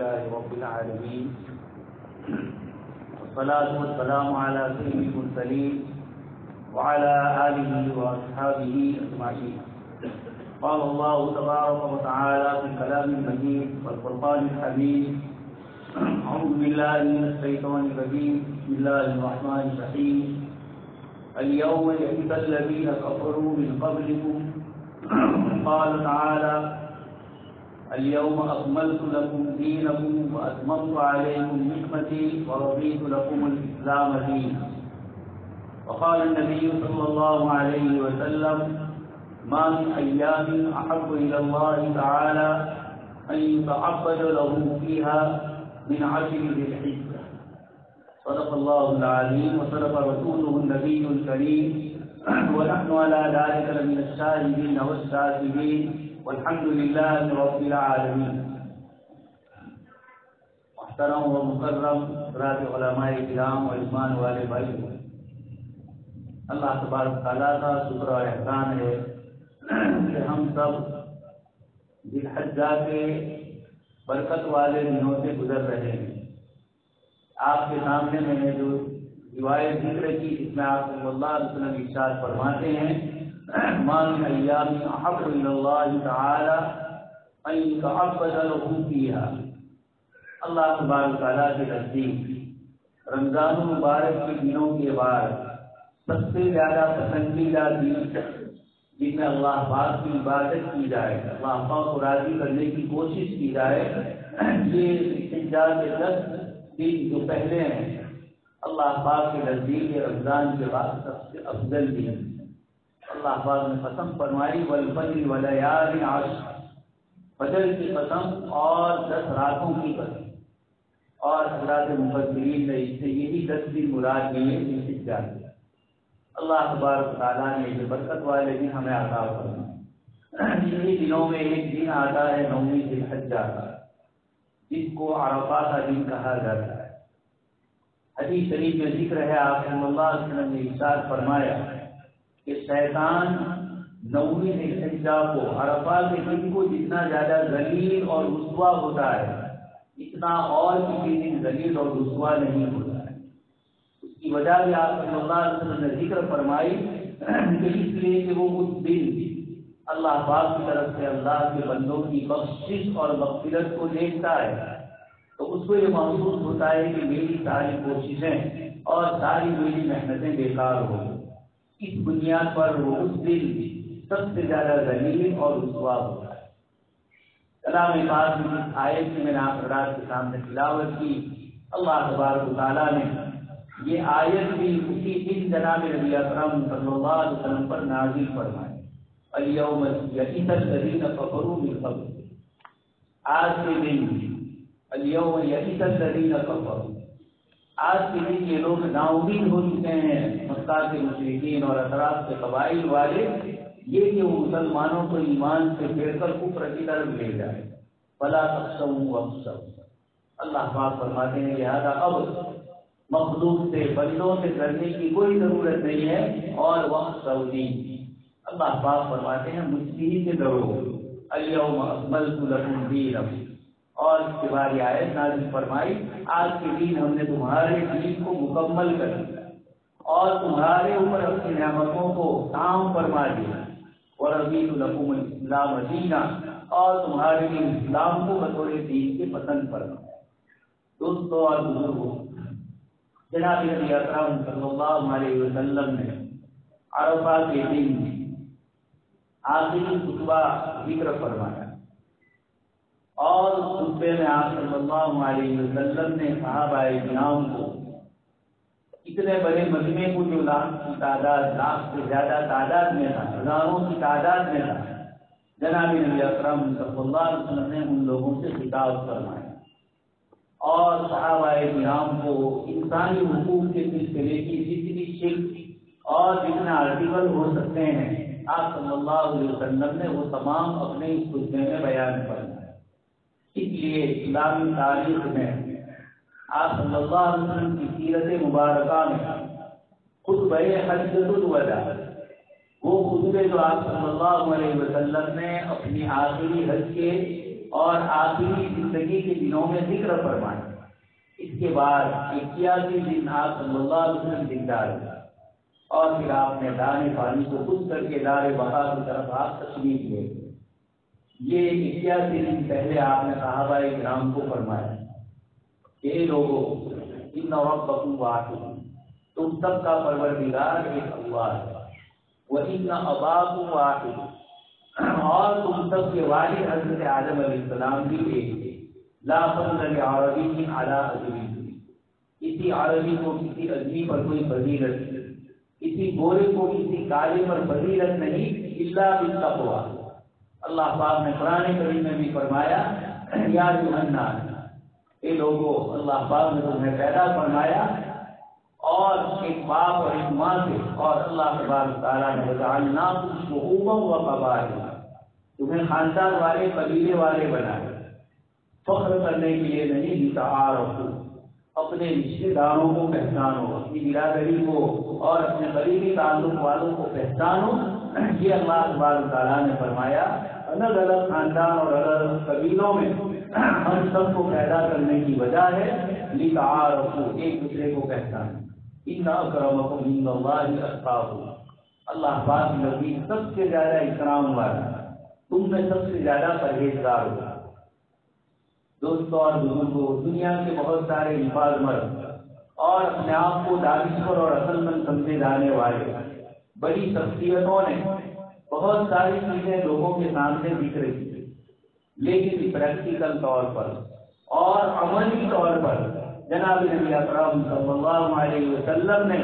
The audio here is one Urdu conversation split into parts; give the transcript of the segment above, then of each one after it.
لله رب العالمين والصلاة والسلام على سيد المرسلين وعلى آله وأصحابه أجمعين. قال الله تبارك وتعالى في كلام المجيد والفرقان الحميد: أعوذ بالله من الشيطان الرجيم. بسم الله الرحمن الرحيم. اليوم يئس الذين كفروا من قبلكم. قال تعالى: اليوم أكملت لكم دينكم وأتممت عليكم نعمتي ورضيت لكم الإسلام دينا. وقال النبي صلى الله عليه وسلم: ما من أيام أحب إلى الله تعالى أن يتعبد له فيها من 10 ذي الحجة. صدق الله العظيم وصدق رسوله النبي الكريم ونحن على ذلك لمن الشاهدين والشاكرين والحمد لله رب العالمين. محترم و مکرم حضرات علماء کرام و ایمان والے بھائی، اللہ تبارک تعالیٰ کا شکر اور احسان ہے کہ ہم سب ذی الحجہ کے برکت والے دنوں سے گزر رہے ہیں. آپ کے سامنے میں نے جو روایت ذکر کی، اس میں آپ صلی اللہ علیہ وسلم ارشاد فرماتے ہیں: ما من ایام احب الی اللہ تعالی ان یتعبد له فیہا. اللہ تبارک تعالیٰ کے نزدیک رمضان المبارک کے دنوں کے بعد سب سے زیادہ پسندیدہ دن جن میں اللہ پاک کی عبادت کی جائے، اللہ پاک کو راضی کرنے کی کوشش کی جائے، یہ حجہ کے 10 دن جو پہلے ہیں اللہ پاک کے نزدیک رمضان کے بعد سب سے افضل دن. اللہ پاک نے قسم فرمائی: والفجر وليال عشر. فجر کی قسم اور 10 راتوں کی قسم. اور حضرات مفسرین نے اس سے یہی 10 دن مراد لیے ذی الحجہ. اللہ تبارک تعالیٰ نے یہ برکت والے دن ہمیں عطا فرمائے. انہی دنوں میں ایک دن آتا ہے 9ویں ذی الحجہ کا، جس کو عرفہ کا دن کہا جاتا ہے. حدیث شریف میں ذکر ہے، آپ صلی اللہ علیہ وسلم نے ارشاد فرمایا کہ شیطان 9ویں ذی الحجہ کو، عرفہ کے دن کو جتنا زیادہ ذلیل اور رسوا ہوتا ہے، اتنا اور کسی دن ذلیل اور رسوا نہیں ہوتا ہے. اس کی وجہ بھی آپ صلی اللہ علیہ وسلم نے ذکر فرمائی کہ اس لیے کہ وہ اس دن اللہ پاک کی طرف سے اللہ کے بندوں کی بخشش اور مغفرت کو دیکھتا ہے، تو اس کو یہ محسوس ہوتا ہے کہ میری ساری کوششیں اور ساری میری محنتیں بیکار ہو گئی. اس بنیاد پر وہ اس دن سب سے زیادہ ذلیل اور رسوا ہوتا ہے. کلام پاک میں جس آیت کی میں نے آپ حضرات کے سامنے تلاوت کی، اللہ تبارک و تعالیٰ نے یہ آیت بھی اسی دن جناب نبی اکرم صلی اللہ علیہ وسلم پر نازل فرمائی: الیوم یئس الذین کفروا من قبل. آج کے دن الیوم یئس الذین کفروا، آج کے دن یہ لوگ نا امید ہو چکے ہیں، مکہ کے مشرکین اور اطراف کے قبائل والے، یہ کہ وہ مسلمانوں کو ایمان سے پھیر کر کفر کی طرف لے جائے. فلا تخشوهم واخشونا. اللہ پاک فرماتے ہیں لہذا اب مخلوق سے، بندوں سے ڈرنے کی کوئی ضرورت نہیں ہے، اور واخشونی، اللہ پاک فرماتے ہیں مجھ سے ہی سے ڈرو. الیوم اکملت لکم دینکم. اور اس کے بعد یہ آیت نازل فرمائی: آج کے دن ہم نے تمہارے دین کو مکمل کر دیا اور تمہارے اوپر اپنی نعمتوں کو تام فرما دیا. وَرَضِيتُ لَكُمُ الْإِسْلَامَ دِينًا. اور تمہارے لیے اسلام کو بطور دین کے پسند فرمایا. دوستو اور بزرگوں، جناب نبی اکرم صلی اللہ علیہ وسلم نے عرفہ کے دن آخری خطبہ ذکر فرمایا، اور اس خطبے میں آپ صلی اللہ علیہ وسلم نے صحابہ کرام کو اتنے بڑے مجمع کو، جو لاکھ کی تعداد، لاکھ سے زیادہ تعداد میں تھا، ہزاروں کی تعداد میں تھا، جناب نبی اکرم صلی اللہ علیہ وسلم نے ان لوگوں سے خطاب فرمایا اور صحابہ کرام کو انسانی حقوق کے سلسلے کی جتنی شرک اور جتنے آرٹیکل ہو سکتے ہیں، آپ صلی اللہ علیہ وسلم نے وہ تمام اپنے اس خطبے میں بیان فرمایا. اس لیے اسلامی تاریخ میں آپ صلی اللہ علیہ وسلم کی سیرت مبارکہ میں خطبہ حجۃ الوداع، وہ خطبے جو آپ صلی اللہ علیہ وسلم نے اپنی آخری حج کے اور آخری زندگی کے دنوں میں ذکر فرمایا۔ اس کے بعد 81 دن آپ صلی اللہ علیہ وسلم زندہ رہے اور پھر آپ نے دانے پانی کو خود کر کے دار بقا کی طرف آپ تشریف لے گئے۔ یہ 81 دن پہلے آپ نے صحابہ کرام کو فرمایا کہ لوگوں ان ربکم واحد، تم سب کا پروردگار ایک اللہ ہے، وَإِنَّ أَبَاكُمْ وَاحِدٌ، اور تم سب کے والد حضرت آدم علیہ السلام بھی ایک تھے۔ لا فضل لعربی علی اجمی، کسی عربی کو کسی اجمی پر کوئی فضیلت نہیں، کسی گورے کو کسی کالے پر فضیلت نہیں، الا بالتقوی۔ اللہ پاک نے قرآن کریم میں بھی فرمایا یا ایھا الناس، اے لوگوں، اللہ پاک نے تمہیں پیدا فرمایا اور ایک باپ اور ایک ماں سے، اور اللہ تبارک تعالیٰ نے وجعلناکم شعوبا وقبائل، تمہیں خاندان والے قبیلے والے بنائے، فخر کرنے کے لیے نہیں، لتعارفوا، اپنے رشتے داروں کو پہچانو، اپنی برادری کو اور اپنے قریبی تعلق والوں کو پہچانو۔ یہ اللہ تبارک تعالیٰ نے فرمایا الگ الگ خاندان اور الگ الگ قبیلوں میں ہم سب کو پیدا کرنے کی وجہ ہے لتعارفوا، ایک دوسرے کو پہچانو۔ ان اکرمکم عند اللہ اتقاکم، اللہ پاک نزدیک سب سے زیادہ اکرام والا تم میں سب سے زیادہ پرہیزگار ہوگا۔ دوستوں اور بزرگوں، دنیا کے بہت سارے نفاذ مرد اور اپنے آپ کو دانشور اور عقل مند سمجھے جانے والے بڑی شخصیتوں نے بہت ساری چیزیں لوگوں کے سامنے ذکر کی، لیکن پریکٹیکل طور پر اور عملی طور پر جناب نبی اکرم صلی اللہ علیہ وسلم نے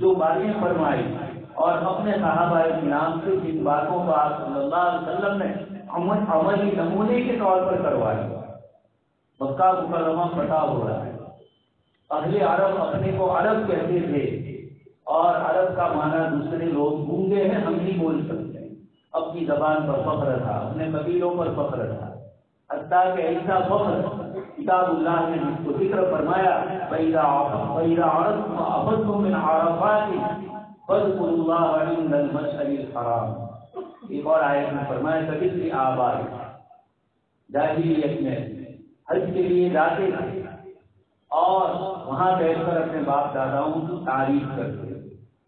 جو باتیں فرمائی اور اپنے صحابہ کرام سے جن باتوں کو آپ صلی اللہ علیہ وسلم نے عملی نمونے کے طور پر کروایا، مکہ مکرمہ فتح ہو رہا ہے۔ اہل عرب اپنے کو عرب کہتے تھے اور عرب کا معنی دوسرے لوگ گونگے ہیں، ہم نہیں بول سکتے، اپنی زبان پر فخر تھا، اپنے قبیلوں پر فخر تھا، حتیٰ کہ ایسا فخر کتاب اللہ نے جس کو ذکر فرمایا فَإِذَا أَفَضْتُم مِّنْ عَرَفَاتٍ فَاذْكُرُوا اللَّهَ عِندَ الْمَشْعَرِ الْحَرَامِ۔ ایک اور آیت میں فرمایا کبھی آباء، جاہلیت میں حج کے لیے جاتے تھے اور وہاں بیٹھ کر اپنے باپ داداؤں کی تعریف کرتے،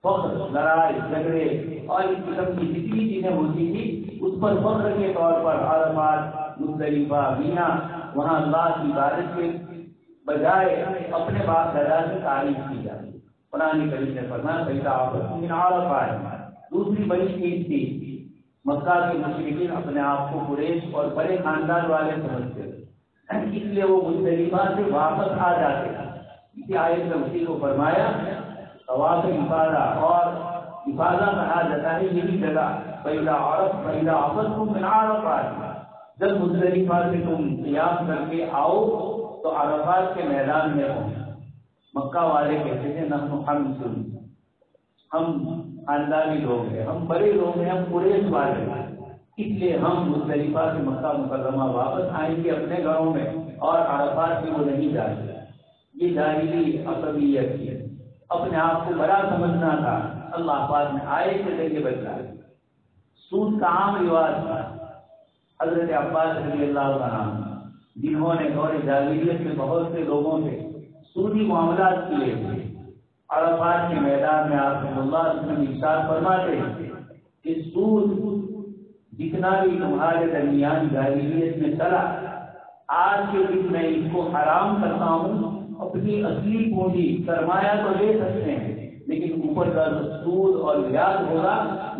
فخر، لڑائی جھگڑے اور اس قسم کی جتنی چیزیں ہوتی تھی اس پر فخر کے طور پر عرفات، مزدلفہ، مینا، وہاں اللہ کی عبادت کے بجائے اپنے باپ دادا کی تعریف کی جاتی۔ قرآن کریم نے فرمایا فَإِذَا أَفَضْتُم مِّنْ عَرَفَاتٍ۔ دوسری بڑی چیز تھی، مکہ کے مشرکین اپنے آپ کو قریش اور بڑے خاندان والے سمجھتے تھے، اس لیے وہ مزدلفہ سے واپس آ جاتے ہیں۔ اسی آیت میں اسی کو فرمایا طواف افاضہ، اور افاضہ کہا جاتا ہے یہی جگہ فَإِذَا أَفَضْتُم مِّنْ عَرَفَاتٍ، جب مزدلفہ سے تم قیام کر کے آؤ تو عرفات کے میدان میں ہو۔ مکہ والے کہتے ہیں ہم خاندانی لوگ ہیں، ہم بڑے لوگ ہیں، ہم قریش والے ہیں، اس لیے ہم مزدلفہ سے مکہ مکرمہ واپس آئیں گے اپنے گھروں میں، اور عرفات میں وہ نہیں جاتے۔ یہ جاہلی عصبیت ہے، اپنے آپ کو بڑا سمجھنا تھا۔ اللہ پاک نے آیت کے ذریعے بتایا۔ سود کا عام رواج تھا، حضرت عباس رضی اللہ عنہ جنہوں نے دور جاہلیت میں بہت سے لوگوں سے سودی معاملات کیے تھے، عرفات کے میدان میں آپ صلی اللہ علیہ وسلم ارشاد فرماتے ہیں کہ سود جتنا بھی تمہارے درمیان جاہلیت میں چلا، آج کے دن میں اس کو حرام کرتا ہوں۔ اپنی اصلی پونجی سرمایہ تو لے سکتے ہیں لیکن اوپر کا سود اور بیاج ہوگا،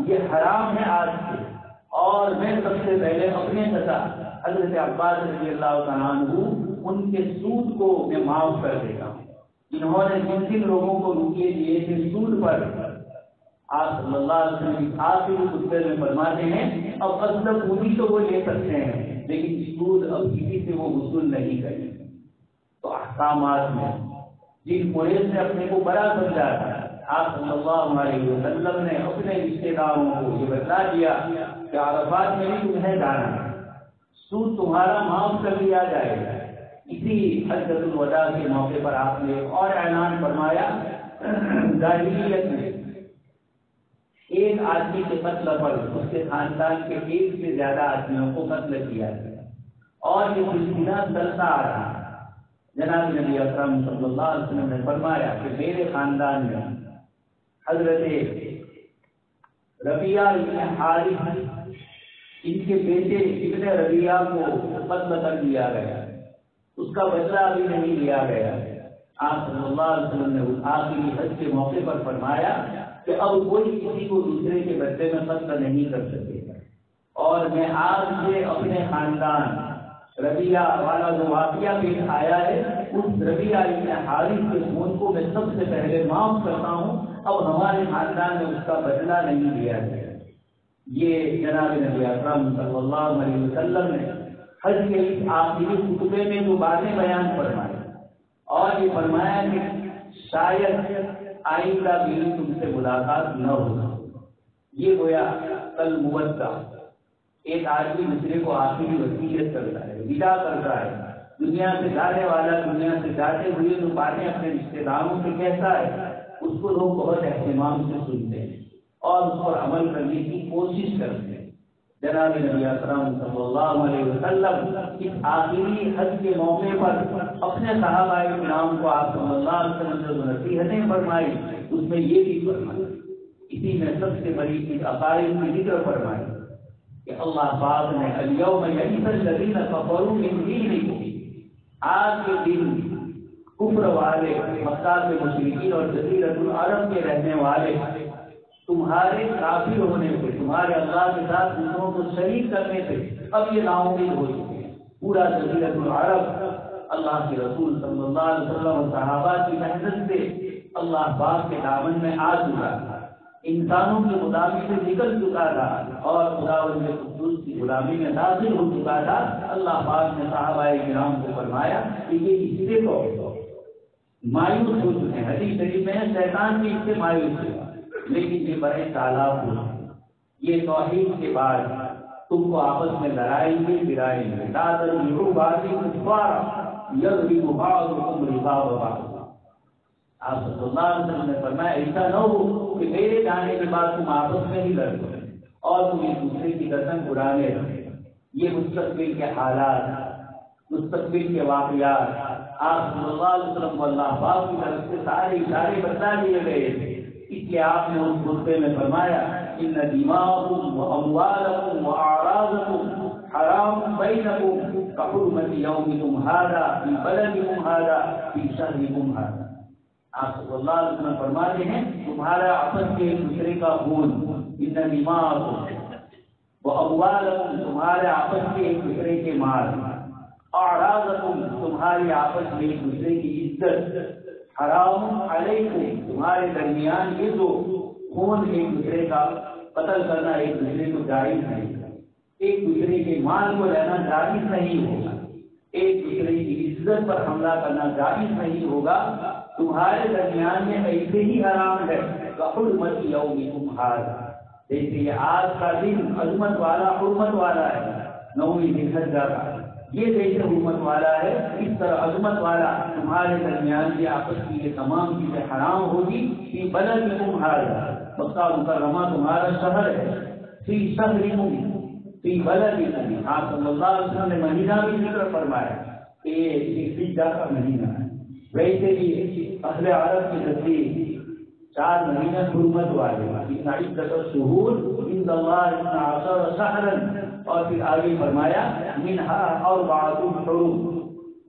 یہ حرام ہے آج سے، اور میں سب سے پہلے اپنے چچا حضرت عباس رضی اللہ عنہ ان کے سود کو میں معاف کر دے گا، جنہوں نے جن جن لوگوں کو روپیے دیے تھے سود پر۔ آپ صلی اللہ علیہ وسلم آخری خطبے میں فرماتے ہیں اب اصل پونجی تو وہ لے سکتے ہیں لیکن سود اب کسی سے وہ وصول نہیں کریں۔ تو احکامات میں جن قریش نے اپنے کو بڑا سمجھا تھا، آپ صلی اللہ علیہ وسلم نے اپنے رشتے داروں کو یہ بتلا دیا کہ عرفات میں بھی تمہیں جانا ہے، سود تمہارا معاف کر دیا جائے گا۔ اسی حجۃ الوداع کے موقع پر آپ نے اور اعلان فرمایا جاہلیت میں ایک آدمی کے قتل پر اس کے خاندان کے ایک سے زیادہ آدمیوں کو قتل کیا گیا، اور یہ سلسلہ چلتا آ رہا ہے۔ جناب نبی اکرم صلی اللہ علیہ وسلم نے فرمایا کہ میرے خاندان میں حضرت ربیعہ ابن حارث ان کے بیٹے ابن ربیعہ کو قتل کر دیا گیا، اس کا بدلہ ابھی نہیں لیا گیا۔ آپ صلی اللہ علیہ وسلم نے آخری حج کے موقع پر فرمایا کہ اب کوئی کسی کو دوسرے کے بدلے میں قتل نہیں کر سکے گا، اور میں آج سے اپنے خاندان ربیعہ والا جو واقعہ پیش آیا ہے اس ربیعہ ابن حارث کے خون کو میں سب سے پہلے معاف کرتا ہوں، اب ہمارے خاندان میں اس کا بدلہ نہیں لیا گیا۔ یہ جناب نبی اکرم صلی اللہ علیہ وسلم نے حج کے اس آخری خطبے میں جو باتیں بیان فرمائی اور یہ فرمایا کہ شاید آئندہ بھی تم سے ملاقات نہ ہو۔ یہ گویا کل موعدہ ایک آدمی دوسرے کو آخری وصیت کرتا ہے، ودا کرتا ہے، دنیا سے جانے والا دنیا سے جاتے ہوئے جو باتیں اپنے رشتے داروں سے کہتا ہے اس کو لوگ بہت اہتمام سے سنتے ہیں اور اس پر عمل کرنے کی کوشش کرتے ہیں۔ جناب نبی اکرم صلی اللہ علیہ وسلم اس آخری حج کے موقع پر اپنے صحابہ کرام کو آپ صلی اللہ علیہ وسلم نے جو نصیحتیں فرمائی اس میں یہ بھی فرمائی، اسی میں سب سے بڑی اس عقائد کی ذکر فرمائی کہ اللہ پاک نے الیوم یئس الذین کفروا من دینکم، آج کے دن کفر والے مکہ کے مشرکین اور جزیرۃ العرب کے رہنے والے تمہارے کافر ہونے سے، تمہارے اللہ کے ساتھ دوسروں کو شریک کرنے سے اب یہ ناامید ہو چکے ہیں۔ پورا جزیرۃ العرب اللہ کے رسول صلی اللہ علیہ وسلم اور صحابہ کی محنت سے اللہ پاک کے دامن میں آ چکا تھا، انسانوں کی غلامی سے نکل چکا تھا اور خداوند قدوس کی غلامی میں داخل ہو چکا تھا۔ اللہ پاک نے صحابہ کرام کو فرمایا کہ یہ اس سے تو مایوس ہو چکے ہیں، حدیث شریف میں شیطان بھی اس سے مایوس ہوا، لیکن یہ بڑے تالاب ہوئے، یہ توحید کے بعد تم کو آپس میں لڑائیں گے گرائیں گے، دادر یو بازی کفار یضرب بعضکم رقاب بعض۔ آپ صلی اللہ علیہ وسلم نے فرمایا ایسا نہ ہو کہ میرے جانے کے بعد تم آپس میں ہی لڑ پڑے اور تم ایک دوسرے کی گردن اڑانے لگے۔ یہ مستقبل کے حالات، مستقبل کے واقعات آپ صلی اللہ علیہ وسلم کو اللہ پاک کی طرف سے سارے اشارے بتا دیے گئے تھے، اس لیے آپ نے اس خطبے میں فرمایا ان دماءکم واموالکم واعراضکم حرام بینکم کحرمت یومکم ھذا فی بلدکم ھذا فی شہرکم ھذا۔ آپ صلی اللہ علیہ وسلم فرماتے ہیں تمہارا آپس کے ایک دوسرے کا خون، ان دماءکم واموالکم تمہارے آپس کے ایک دوسرے کے مال، اعراضکم تمہاری آپس میں ایک دوسرے کی عزت، حرام علیکم تمہارے درمیان یہ جو خون ایک دوسرے کا قتل کرنا ایک دوسرے کو جائز نہیں، ایک دوسرے کے مال کو لینا جائز نہیں ہوگا، ایک دوسرے کی عزت پر حملہ کرنا جائز نہیں ہوگا، تمہارے درمیان میں ایسے ہی حرام ہے کحرمت یومکم ھذا، جیسے یہ آج کا دن عظمت والا حرمت والا ہے، 9ویں ذی الحجہ کا یہ جیسے حرمت والا ہے اس طرح عظمت والا تمہارے درمیان کی آپس کی یہ تمام چیزیں حرام ہوگی فی بلدکم ھذا، مکہ مکرمہ تمہارا شہر ہے، فی شہرکم فی بلدکم، آپ صلی اللہ علیہ وسلم نے مہینہ بھی ذکر فرمایا کہ یہ ذوالحجہ کا مہینہ ہے، ویسے بھی اہل عرب کے نزدیک 4 مہینے حرمت والے، ان عدت الشہور عند اللہ 12 شہرا، اور پھر آگے فرمایا منہا اربعۃ حرم،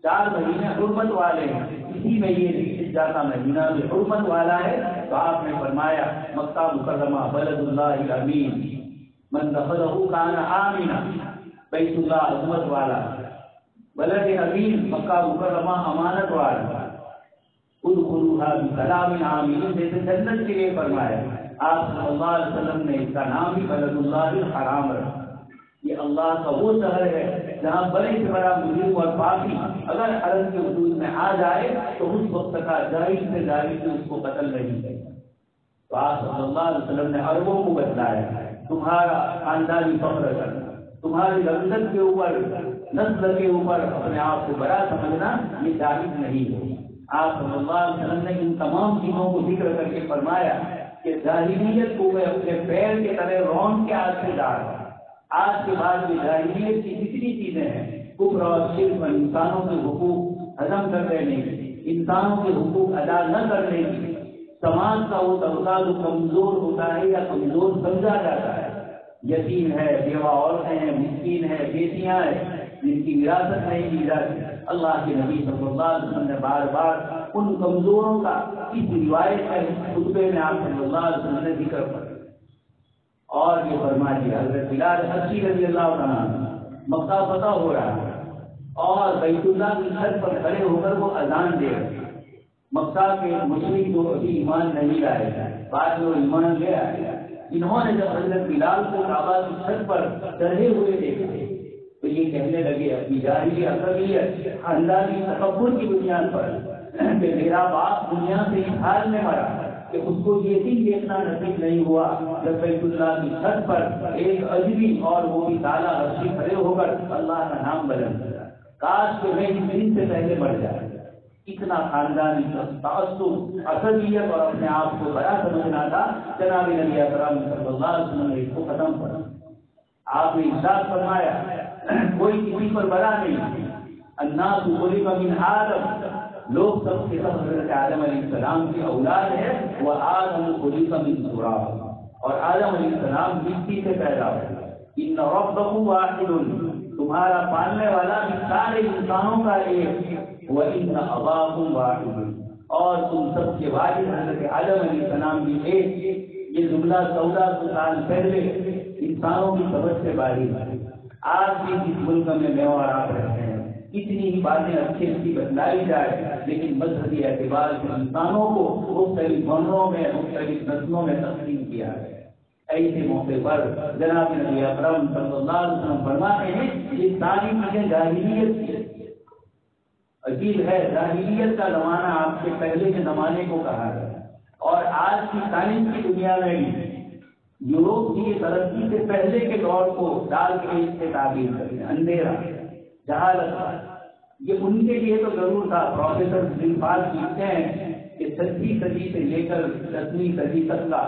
4 مہینے حرمت والے ہیں، اسی میں یہ ذوالحجہ کا مہینہ بھی حرمت والا ہے۔ تو آپ نے فرمایا مکہ مکرمہ بلد اللہ الامین من دخلہ کان آمنا، بیت اللہ عظمت والا، بلد امین مکہ مکرمہ امانت والا، ادخلوها بسلام آمین جیسے جنت کے لیے فرمایا۔ آپ صلی اللہ علیہ وسلم نے اس کا نام بھی بلد اللہ الحرام رکھا، یہ اللہ کا وہ شہر ہے جہاں بڑے سے بڑا مجرم اور پاپی اگر حرم کے حدود میں آ جائے تو اس وقت کا جائز سے جائز اس کو قتل نہیں کرے۔ تو آپ صلی اللہ علیہ وسلم نے عربوں کو بتلایا تمہارا خاندانی فخر کرنا، تمہاری رمضت کے اوپر نسل کے اوپر اپنے آپ کو بڑا سمجھنا یہ جائز نہیں ہے۔ آپ صلی اللہ علیہ وسلم نے ان تمام چیزوں کو ذکر کر کے فرمایا کہ جاہلیت کو میں اپنے پیر کے تلے رون کے آج سے ڈال، آج کے بعد میں جاہلیت کی جتنی چیزیں ہیں کفر اور شرک اور انسانوں کے حقوق ہضم کر لینے کی، انسانوں کے حقوق ادا نہ کرنے کی، سماج کا وہ طبقہ جو کمزور ہوتا ہے یا کمزور سمجھا جاتا ہے، یتیم ہے، بیوہ عورتیں ہیں، مسکین ہے، بیٹیاں ہیں جن کی وراثت نہیں دی جاتی، اللہ کے نبی صلی اللہ علیہ وسلم نے بار بار ان کمزوروں کا اس روایت کا خطبے میں آپ صلی اللہ علیہ وسلم نے ذکر کیا اور یہ فرما دیا۔ حضرت بلال حبشی رضی اللہ عنہ مکہ فتح ہو رہا ہے اور بیت اللہ کی چھت پر کھڑے ہو کر وہ اذان دے رہے ہیں۔ مکہ کے مشرک جو ابھی ایمان نہیں لائے، بعد میں وہ ایمان لے آئے، انہوں نے جب حضرت بلال کو کعبہ کی چھت پر چڑھے ہوئے دیکھے تو یہ کہنے لگے اپنی ظاہری عقلیت، خاندانی تکبر کی بنیاد پر کہ میرا باپ دنیا سے اس حال میں مرا کہ اس کو یہ بھی دیکھنا نصیب نہیں ہوا جب بیت اللہ کی چھت پر ایک اجنبی اور وہ بھی تالا حبشی کھڑے ہو کر اللہ کا نام بلند کرا، کاش کہ میں اس دن سے پہلے مر جائے۔ اتنا خاندانی تعصب، عصبیت اور اپنے آپ کو بڑا سمجھنا تھا، جناب نبی اکرم صلی اللہ علیہ وسلم نے اس کو ختم کر آپ نے ارشاد فرمایا کوئی کسی پر بڑا نہیں، الناس خلق من آدم، لوگ سب کے سب حضرت آدم علیہ السلام کی اولاد ہے، وہ آدم خلق من تراب، اور آدم علیہ السلام مٹی سے پیدا ہوئے۔ ان ربکم واحد، تمہارا پالنے والا بھی سارے انسانوں کا ایک، وَإِنَّ أَبَاكُمْ وَاحِدٌ، اور تم سب کے والد حضرت آدم علیہ السلام بھی ایک۔ یہ جملہ 1400 سال پہلے انسانوں کی سمجھ سے باہر ہے۔ آج بھی اس ملک میں اور آپ رہتے ہیں، اتنی ہی باتیں اچھی اچھی بتلائی جائے لیکن مذہبی اعتبار سے انسانوں کو مختلف ورنوں میں، مختلف نسلوں میں تقسیم کیا ہے۔ ایسے موقع پر جناب نبی اکرم صلی اللہ علیہ وسلم فرماتے ہیں یہ ساری چیزیں جاہلیت کی، عجیب ہے جاہلیت کا زمانہ آپ سے پہلے کے زمانے کو کہا ہے، اور آج کی سائنس کی دنیا میں بھی یوروپ کی ترقی سے پہلے کے دور کو ڈال کے اس سے تعبیر کرتے ہیں، اندھیرا، جہالت۔ یہ ان کے لیے تو ضرور تھا۔ پروفیسر زلفال لکھتے ہیں کہ 7ویں صدی سے لے کر 10ویں صدی تک کا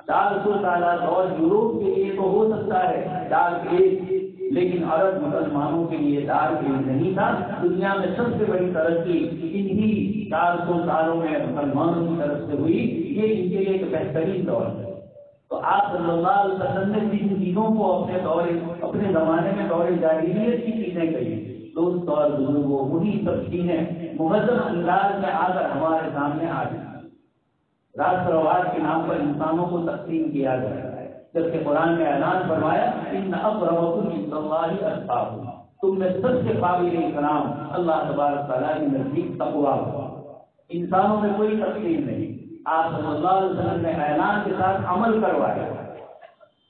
400 سالہ دور یوروپ کے لیے تو ہو سکتا ہے ڈارک ایج، لیکن عرب مسلمانوں کے لیے ڈارک ایج نہیں تھا۔ دنیا میں سب سے بڑی ترقی انہی 400 سالوں میں مسلمانوں کی طرف سے ہوئی، یہ ان کے لیے ایک بہترین دور ہے۔ تو آپ صلی اللہ علیہ وسلم نے جن چیزوں کو اپنے زمانے میں دور جاہلیت کی چیزیں کہی، دوست اور بزرگوں وہی سب چیزیں مہذب انداز میں آ کر ہمارے سامنے آ جائیں۔ راست رواج کے نام پر انسانوں کو تقسیم کیا گیا ہے، جبکہ قرآن نے اعلان فرمایا ان اکرمکم عند اللہ اتقاکم، تم میں سب سے قابل اکرام اللہ تبارک تعالیٰ کے نزدیک تقویٰ ہوا۔ انسانوں میں کوئی تقسیم نہیں، آپ صلی اللہ علیہ وسلم نے اعلان کے ساتھ عمل کروایا۔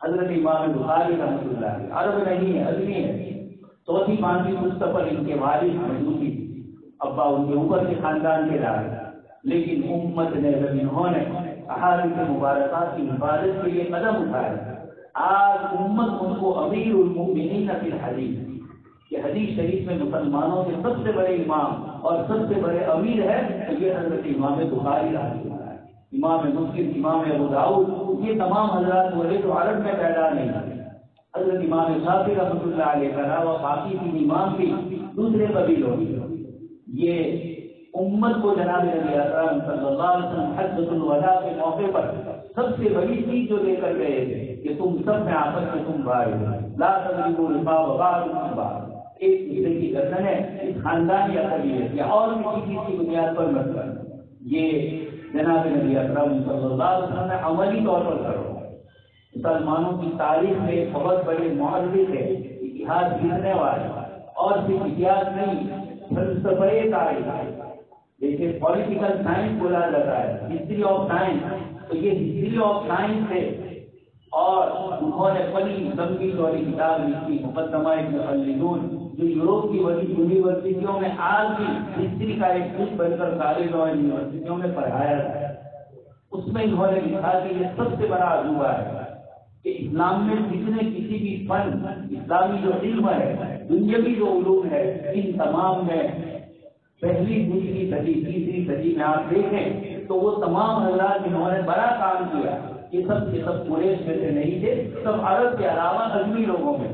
حضرت امام بخاری رحمۃ اللہ علیہ عرب نہیں ہے، ادبی ہے، 4ویں 5ویں پشت پر ان کے والد مجوسی، ابا ان کے اوپر کے خاندان کے دار، لیکن امت نے جب انہوں نے احادیث مبارکات کی حفاظت کے لیے قدم اٹھائے، آج امت ان کو امیر المؤمنین فی الحدیث، کہ حدیث شریف میں مسلمانوں کے سب سے بڑے امام اور سب سے بڑے امیر ہے یہ حضرت امام بخاری رحمۃ اللہ، امام مسلم، امام ابو داؤد، یہ تمام حضرات وہ جو عرب میں پیدا نہیں ہوئے۔ حضرت امام شافعی رحمۃ اللہ علیہ کے علاوہ باقی 3 امام بھی دوسرے قبیلوں کے، یہ امت کو جناب نبی اکرم صلی اللہ علیہ وسلم حجۃ الوداع کے موقع پر سب سے بڑی چیز جو لے کر گئے تھے کہ تم سب میں آپس میں تم بھائی لا تضربوا الرقاب بعضکم بعضا، ایک دوسرے کی گردنیں اس خاندانی قبیلے یا اور کسی چیز کی بنیاد پر مت کرنا۔ یہ جناب نبی اکرم صلی اللہ علیہ وسلم نے عملی طور پر کرو۔ مسلمانوں کی تاریخ میں ایک بہت بڑے محدث ہے، اتہاس لکھنے والے، اور صرف اتہاس نہیں فلسفے تاریخ، جیسے پولیٹیکل سائنس بولا جاتا ہے، ہسٹری آف سائنس، تو یہ ہسٹری آف سائنس ہے، اور انہوں نے بڑی لمبی چوڑی کتاب لکھی مقدمہ ابن خلدون، جو یوروپ کی بڑی یونیورسٹیوں میں آج بھی ہسٹری کا ایک کچھ بن کر کالج اور یونیورسٹیوں میں پڑھایا جاتا ہے۔ اس میں انہوں نے لکھا کہ یہ سب سے بڑا عجوبہ ہے کہ اسلام میں جتنے کسی بھی فن، اسلامی جو علم ہے، دنیاوی جو علوم ہے، ان تمام میں پہلی، دوسری صدی، تیسری صدی میں آپ دیکھیں تو وہ تمام حضرات جنہوں نے بڑا کام کیا، یہ سب کے سب قریش میں سے نہیں تھے، سب عرب کے علاوہ عجمی لوگوں میں۔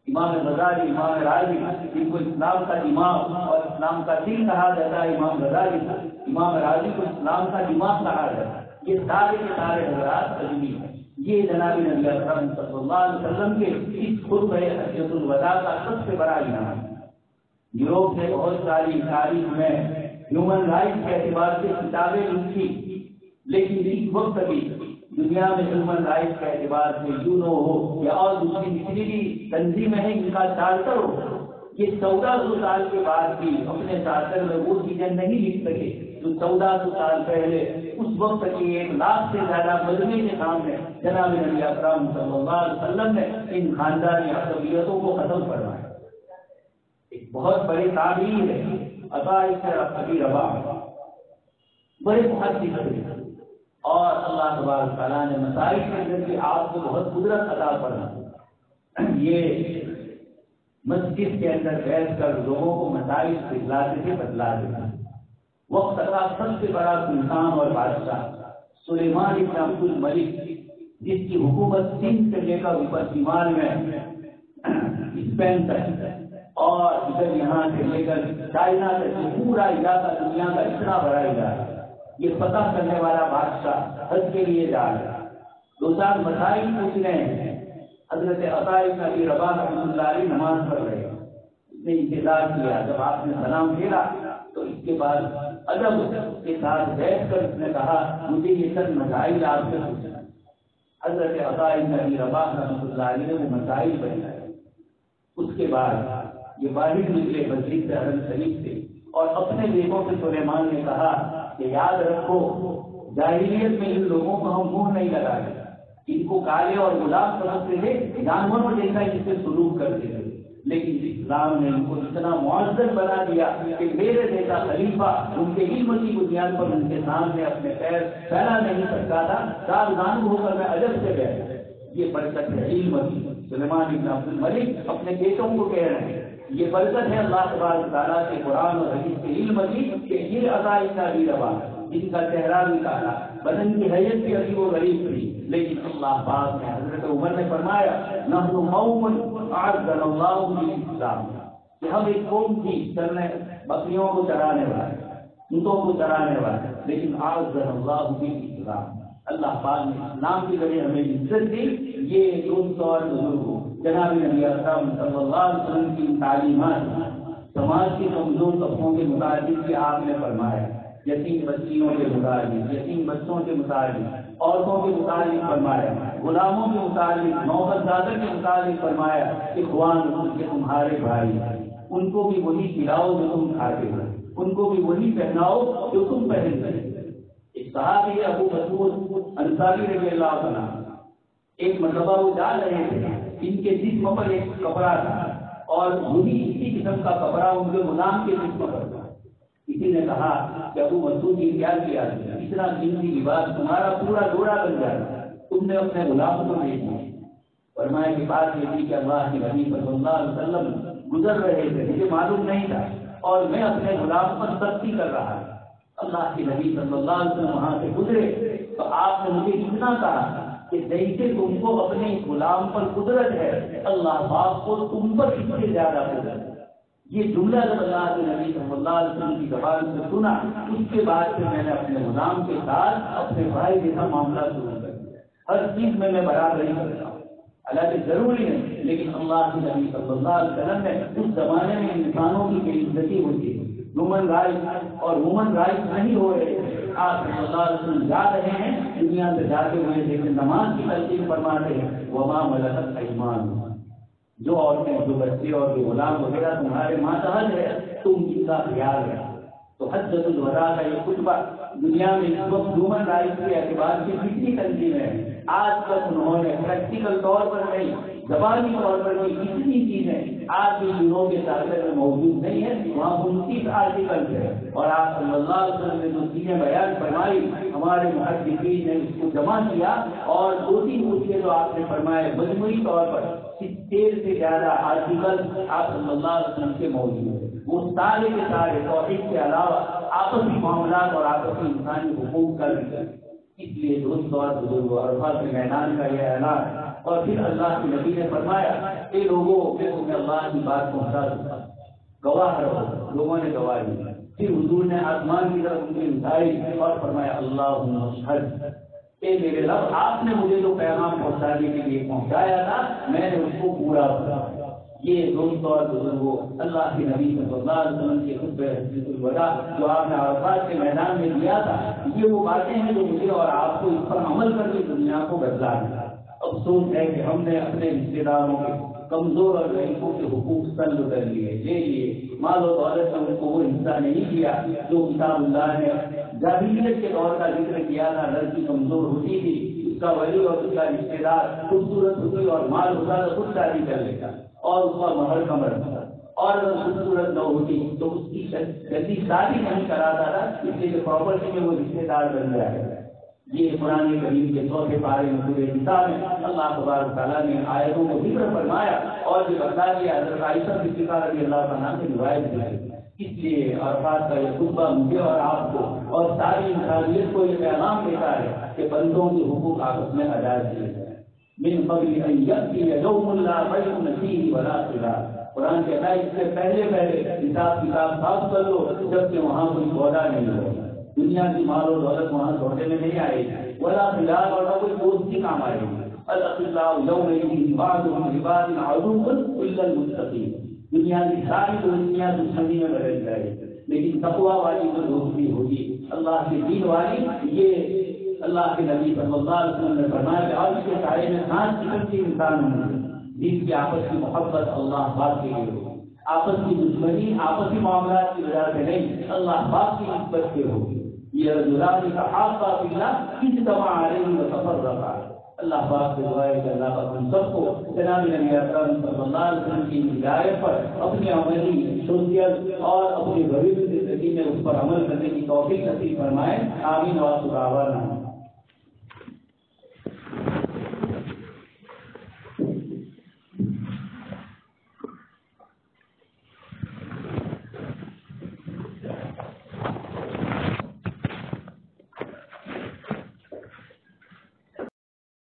امام غزالی، امام راضی، جن کو اسلام کا امام اور اسلام کا دل کہا جاتا ہے، امام غزالی کو، امام راضی کو اسلام کا دماغ کہا جاتا ہے، یہ سارے کے سارے حضرات تجویز ہیں۔ یہ جناب نبی اکرم صلی اللہ علیہ وسلم کے اس خطبہ حجۃ الوداع کا سب سے بڑا انعام ہے۔ یوروپ نے بہت ساری تاریخ میں ہیومن رائٹس کے اعتبار سے کتابیں لکھی، لیکن اس وقت بھی دنیا میں ہیومن رائٹس کے اعتبار سے یونو ہو یا اور دوسری جتنی بھی تنظیمیں ہیں ان کا چارٹر ہو، یہ 1400 سال کے بعد بھی اپنے چارٹر میں وہ چیزیں نہیں لکھ سکے جو 1400 سال پہلے اس وقت کی 1 لاکھ سے زیادہ مجمع کے سامنے جناب نبی اکرم صلی اللہ علیہ وسلم نے ان خاندانی عصبیتوں کو ختم کروایا۔ ایک بہت بڑی تعبیر ہے عطا ابن رباح، بڑے محدث تھے اور اللہ تبارک تعالیٰ نے مسائل کے اندر بھی آپ کو بہت قدرت عطا فرمائی۔ یہ مسجد کے اندر بیٹھ کر لوگوں کو مسائل سکھلاتے تھے، بتلاتے تھے۔ وقت کا سب سے بڑا سلطان اور بادشاہ سلیمان بن عبد الملک، جس کی حکومت سندھ سے لے کر اوپر شمال میں اسپین تک اور ادھر یہاں سے لے کر چائنا تک پورا علاقہ دنیا کا اتنا بڑا علاقہ، یہ پتہ کرنے والا بادشاہ حج کے لیے جا رہا ہے، 2 مسائل پوچھ رہے ہیں۔ حضرت عطا ابن رباح رحمۃ اللہ علیہ نماز پڑھ رہے ہیں، اس نے انتظار کیا، جب آپ نے سلام پھیرا تو اس کے بعد ادب کے ساتھ بیٹھ کر اس نے کہا مجھے یہ سب مسائل آپ سے پوچھنا۔ حضرت عطا ابن رباح رحمۃ اللہ علیہ نے وہ مسائل بتائے۔ اس کے بعد یہ باہر نکلے مسجد سے حرم شریف سے اور اپنے بیٹوں سے سلیمان نے کہا کہ یاد رکھو جاہلیت میں ان لوگوں کو ہم منہ نہیں لگائے، ان کو کالے اور گلاب سمجھتے تھے، جانوروں جیسا ان سے سلوک کرتے تھے، لیکن اسلام نے ان کو اتنا معزز بنا دیا کہ میرے جیسا خلیفہ ان کے علم کی بنیاد پر ان کے سامنے اپنے پیر پھیلا نہیں سکتا تھا، ساودان ہو کر میں ادب سے بیٹھ۔ یہ برکت ہے علم کی۔ سلیمان بن عبد الملک اپنے بیٹوں کو کہہ رہے ہیں یہ برکت ہے اللہ تبارک تعالیٰ کے قرآن اور حدیث کے علم کی کہ یہ عطا ابن رباح جن کا چہرہ بھی کالا، بدن کی حیثیت بھی عجیب و غریب تھی، لیکن اللہ پاک نے حضرت عمر نے فرمایا نحن قوم اعزنا اللہ بالاسلام، کہ ہم ایک قوم تھی چلنے بکریوں کو چرانے والے، اونٹوں کو چرانے والے، لیکن اعزنا اللہ بالاسلام، اللہ پاک نے اسلام کے ذریعے ہمیں عزت دی۔ یہ دوست اور بزرگوں جناب نبی اکرم صلی اللہ علیہ وسلم کی تعلیمات سماج کے کمزور طبقوں کے متعلق بھی آپ نے فرمایا، یتیم بچیوں کے متعلق، یتیم بچوں کے متعلق، عورتوں کے متعلق فرمایا، غلاموں کے متعلق، نوبتزادہ کے متعلق فرمایا کہ اخوان کے تمہارے بھائی، ان کو بھی وہی کھلاؤ جو تم کھاتے ہو، ان کو بھی وہی پہناؤ جو تم پہنتے ہو۔ ایک صحابی ہے ابو مسعود انصاری رضی اللہ عنہ، ایک مرتبہ وہ جا رہے تھے، ان کے جسم پر ایک کپڑا تھا اور وہی اسی قسم کا کپڑا ان کے غلام کے جسم پر تھا۔ کسی نے کہا کہ ابو مسعود یہ کیا کیا، اتنا قیمتی لباس تمہارا پورا جوڑا بن جاتا، تم نے اپنے غلام کو دے دیا۔ فرمایا کہ بات یہ تھی کہ اللہ کے نبی صلی اللہ علیہ وسلم گزر رہے تھے، مجھے معلوم نہیں تھا اور میں اپنے غلام پر سختی کر رہا تھا۔ اللہ کے نبی صلی اللہ علیہ وسلم وہاں سے گزرے تو آپ نے مجھے اتنا کہا کہ جیسے تم کو اپنے غلام پر قدرت ہے، اللہ پاک کو تم پر اس سے زیادہ قدرت ہے۔ یہ جملہ جب اللہ کے نبی صلی اللہ علیہ وسلم کی زبان سے سنا، اس کے بعد سے میں نے اپنے غلام کے ساتھ اپنے بھائی جیسا معاملہ شروع کر دیا، ہر چیز میں برابری کرتا ہوں، حالانکہ ضروری نہیں، لیکن اللہ کے نبی صلی اللہ علیہ وسلم نے اس زمانے میں انسانوں کی بے عزتی ہوتی ہے، ہیومن رائٹ اور وومن رائٹ نہیں ہو رہے تھے۔ آپ صلی اللہ علیہ وسلم جا رہے ہیں دنیا سے جاتے ہوئے، لیکن نماز کی تلقین فرماتے ہیں وما ملکت ایمانکم، جو عورتیں، جو بچے اور جو غلام وغیرہ تمہارے ماتحت ہے تم ان کا خیال رکھو۔ تو حجۃ الوداع کا یہ خطبہ دنیا میں اس وقت ہیومن رائٹ کے اعتبار سے کتنی تنظیم ہے، آج تک انہوں نے پریکٹیکل طور پر نہیں، زبانی طور پر بھی کتنی چیزیں آج بھی دنوں کے چارٹر میں موجود نہیں ہے، وہاں 29 آرٹیکل ہے، اور آپ صلی اللہ علیہ وسلم نے جو چیزیں بیان فرمائی ہمارے محدثین نے اس کو جمع کیا، اور 2-3 مجھے جو آپ نے فرمائے مجموعی طور پر 70 سے زیادہ آرٹیکل آپ صلی اللہ علیہ وسلم کے موجود ہیں۔ وہ سارے کے سارے توحید کے علاوہ آپسی معاملات اور آپسی انسانی حقوق کا ذکر۔ اس لیے دوستوں اور بزرگوں، عرفات کے میدان کا یہ اعلان اور پھر اللہ کے نبی نے فرمایا اے لوگوں میں تمہیں اللہ کی بات پہنچا دوں، گواہ رہو۔ لوگوں نے گواہ دی۔ پھر حضور نے آسمان کی طرف انگلی اٹھائی اور فرمایا اللہم اشہد، اے میرے رب آپ نے مجھے جو پیغام پہنچانے کے لیے پہنچایا تھا میں نے اس کو پورا کیا۔ یہ دوستوں اور بزرگوں اللہ کے نبی صلی اللہ علیہ وسلم کے خطبہ حجۃ الوداع جو آپ نے عرفات کے میدان میں دیا تھا، یہ وہ باتیں ہیں جو مجھے اور آپ کو اس پر عمل کر کے دنیا کو بدلا دیا۔ افسوس ہے کہ ہم نے اپنے رشتے داروں کے کمزور اور غریبوں کے حقوق سلب کر لیے، لے لیے، مال و دولت میں ان کو وہ حصہ نہیں دیا جو کتاب اللہ نے جاہلیت کے دور کا ذکر کیا تھا۔ لڑکی کمزور ہوتی تھی، اس کا ولی اور اس کا رشتے دار خوبصورت ہوتی اور مال ہوتا تو خود شادی کر لیتا اور اس کا مہر کم رکھتا، اور اگر خوبصورت نہ ہوتی تو اس کی جلدی شادی نہیں کراتا تھا، اس لیے پراپرٹی میں وہ رشتے دار بن جائے۔ یہ قرآن کریم کے چوتھے پارے میں پورے کتاب میں اللہ تبارک تعالیٰ نے آیتوں کو ذکر فرمایا اور یہ بتا دیا حضرت عائشہ صدیقہ رضی اللہ عنہا سے روایت ہے۔ اس لیے عرفات کا یہ خطبہ مجھے اور آپ کو اور ساری انسانیت کو یہ پیغام دیتا ہے کہ بندوں کے حقوق آپس میں ادا کیے جائیں۔ من قبل ان یأتی یوم لا بیع فیہ ولا خلال، قرآن کہتا ہے اس سے پہلے حساب کتاب صاف کر لو جبکہ وہاں کوئی سودا نہیں ہوگا، دنیا کی مال و دولت وہاں سودے میں نہیں آئے گی، ولا خلال اور نہ کوئی دوستی کام آئے گی۔ الاخلاء یومئذ بعضهم لبعض عدو الا المتقین، دنیا کی ساری دنیا دشمنی میں بدل جائے گی، لیکن تقویٰ والی جو دوستی ہوگی اللہ کے دین والی، یہ اللہ کے نبی صلی اللہ علیہ وسلم نے فرمایا کہ آج کے سائے میں 5 قسم کے انسان ہوں گے جن کی آپس کی محبت اللہ پاک کے لیے ہوگی، آپس کی دشمنی آپسی معاملات کی وجہ سے نہیں، اللہ پاک کی نسبت سے ہوگی۔ یہ رجلان تحابا فی اللہ اجتمعا علیہ وتفرقا، اللہ پاک سے دعا ہے کہ اللہ پاک ہم سب کو جناب نبی اکرم صلی اللہ علیہ وسلم کی ہدایت پر اپنے عملی سنت اور اپنی غریب زندگی میں اس پر عمل کرنے کی توفیق نصیب فرمائے۔ آمین و آخر دعوانا